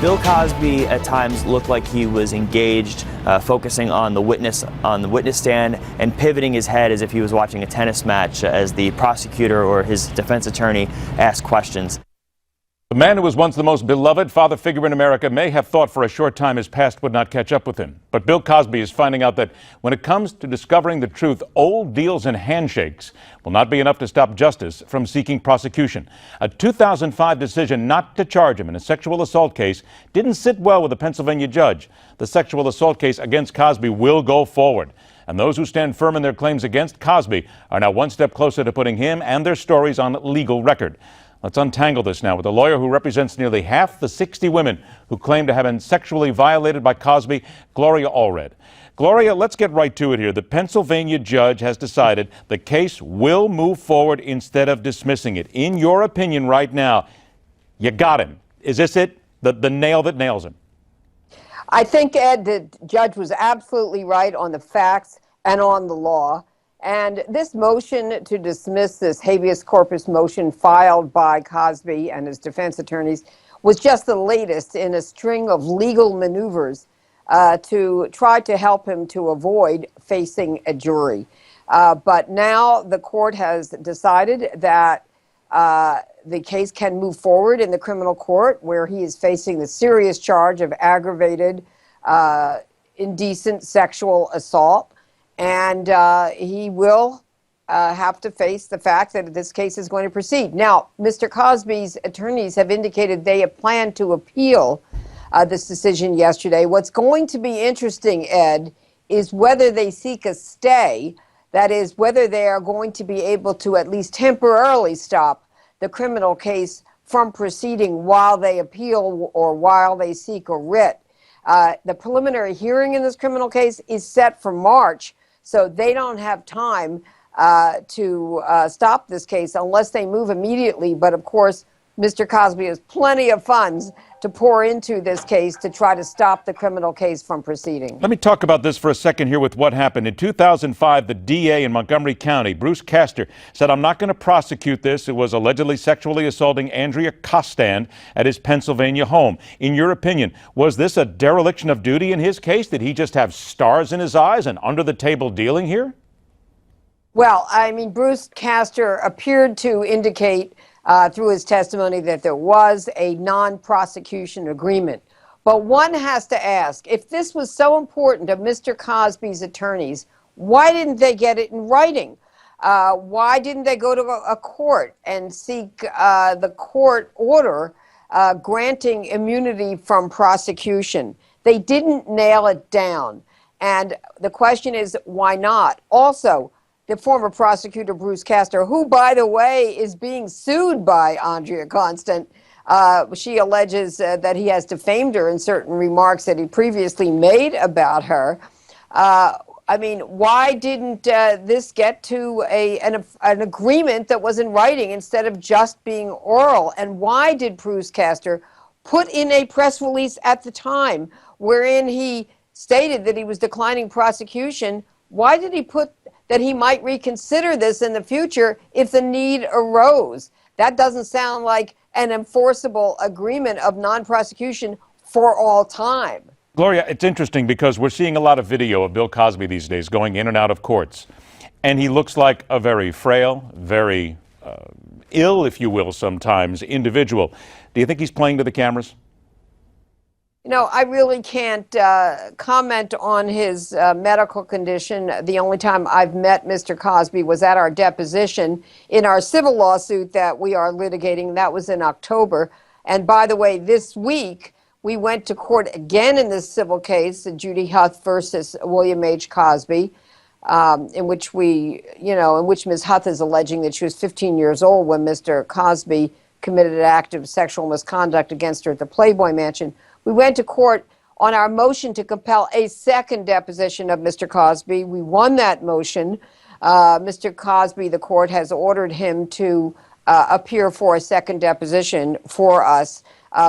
Bill Cosby at times looked like he was engaged, focusing on the witness stand and pivoting his head as if he was watching a tennis match as the prosecutor or his defense attorney asked questions. The man who was once the most beloved father figure in America may have thought for a short time his past would not catch up with him. But Bill Cosby is finding out that when it comes to discovering the truth, old deals and handshakes will not be enough to stop justice from seeking prosecution. A 2005 decision not to charge him in a sexual assault case didn't sit well with a Pennsylvania judge. The sexual assault case against Cosby will go forward. And those who stand firm in their claims against Cosby are now one step closer to putting him and their stories on legal record. Let's untangle this now with a lawyer who represents nearly half the 60 women who claim to have been sexually violated by Cosby, Gloria Allred. Gloria, let's get right to it here. The Pennsylvania judge has decided the case will move forward instead of dismissing it. In your opinion right now, you got him. Is this it? The nail that nails him? I think, Ed, the judge was absolutely right on the facts and on the law. And this motion to dismiss this habeas corpus motion filed by Cosby and his defense attorneys was just the latest in a string of legal maneuvers to try to help him to avoid facing a jury. But now the court has decided that the case can move forward in the criminal court, where he is facing the serious charge of aggravated indecent sexual assault. And he will have to face the fact that this case is going to proceed. Now, Mr. Cosby's attorneys have indicated they have planned to appeal this decision yesterday. What's going to be interesting, Ed, is whether they seek a stay, that is, whether they are going to be able to at least temporarily stop the criminal case from proceeding while they appeal or while they seek a writ. The preliminary hearing in this criminal case is set for March. So they don't have time to stop this case unless they move immediately. But of course, Mr. Cosby has plenty of funds to pour into this case to try to stop the criminal case from proceeding. Let me talk about this for a second here with what happened. In 2005, the DA in Montgomery County, Bruce Castor, said, "I'm not going to prosecute this. It was allegedly sexually assaulting Andrea Costand at his Pennsylvania home." In your opinion, was this a dereliction of duty in his case? Did he just have stars in his eyes and under-the-table dealing here? Well, I mean, Bruce Castor appeared to indicate through his testimony that there was a non-prosecution agreement. But one has to ask, if this was so important to Mr. Cosby's attorneys, why didn't they get it in writing? Why didn't they go to a court and seek the court order granting immunity from prosecution? They didn't nail it down. And the question is, why not? Also, the former prosecutor, Bruce Castor, who, by the way, is being sued by Andrea Costand. She alleges that he has defamed her in certain remarks that he previously made about her. I mean, why didn't this get to an agreement that was in writing instead of just being oral? And why did Bruce Castor put in a press release at the time wherein he stated that he was declining prosecution? Why did he put that he might reconsider this in the future if the need arose? That doesn't sound like an enforceable agreement of non-prosecution for all time. Gloria, it's interesting because we're seeing a lot of video of Bill Cosby these days going in and out of courts. And he looks like a very frail, very ill, if you will, sometimes, individual. Do you think he's playing to the cameras? You know, I really can't comment on his medical condition. The only time I've met Mr. Cosby was at our deposition in our civil lawsuit that we are litigating. That was in October. And by the way, this week, we went to court again in this civil case, Judy Huth versus William H. Cosby, in which Ms. Huth is alleging that she was 15 years old when Mr. Cosby committed an act of sexual misconduct against her at the Playboy Mansion. We went to court on our motion to compel a second deposition of Mr. Cosby. We won that motion. Mr. Cosby, the court has ordered him to appear for a second deposition for us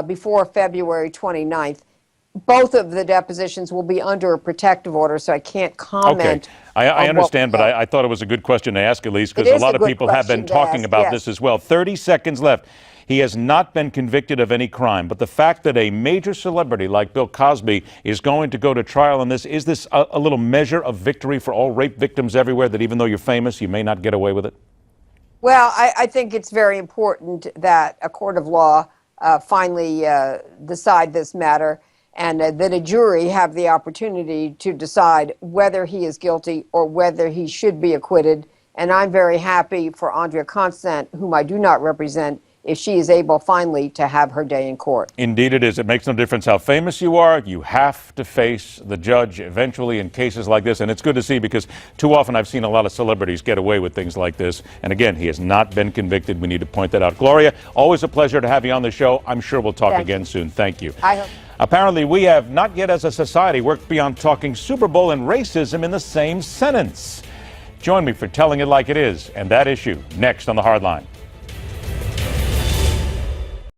before February 29th. Both of the depositions will be under a protective order, so I can't comment. Okay. I understand, but I thought it was a good question to ask, at least, because a lot of people have been talking about this as well. 30 seconds left. He has not been convicted of any crime, but the fact that a major celebrity like Bill Cosby is going to go to trial on this, is this a little measure of victory for all rape victims everywhere, that even though you're famous, you may not get away with it? Well, I think it's very important that a court of law finally decide this matter, and that a jury have the opportunity to decide whether he is guilty or whether he should be acquitted. And I'm very happy for Andrea Constant, whom I do not represent, if she is able finally to have her day in court. Indeed it is. It makes no difference how famous you are. You have to face the judge eventually in cases like this. And it's good to see, because too often I've seen a lot of celebrities get away with things like this. And again, he has not been convicted. We need to point that out. Gloria, always a pleasure to have you on the show. I'm sure we'll talk again soon. Thank you. I hope. Apparently, we have not yet as a society worked beyond talking Super Bowl and racism in the same sentence. Join me for Telling It Like It Is and that issue next on The Hardline.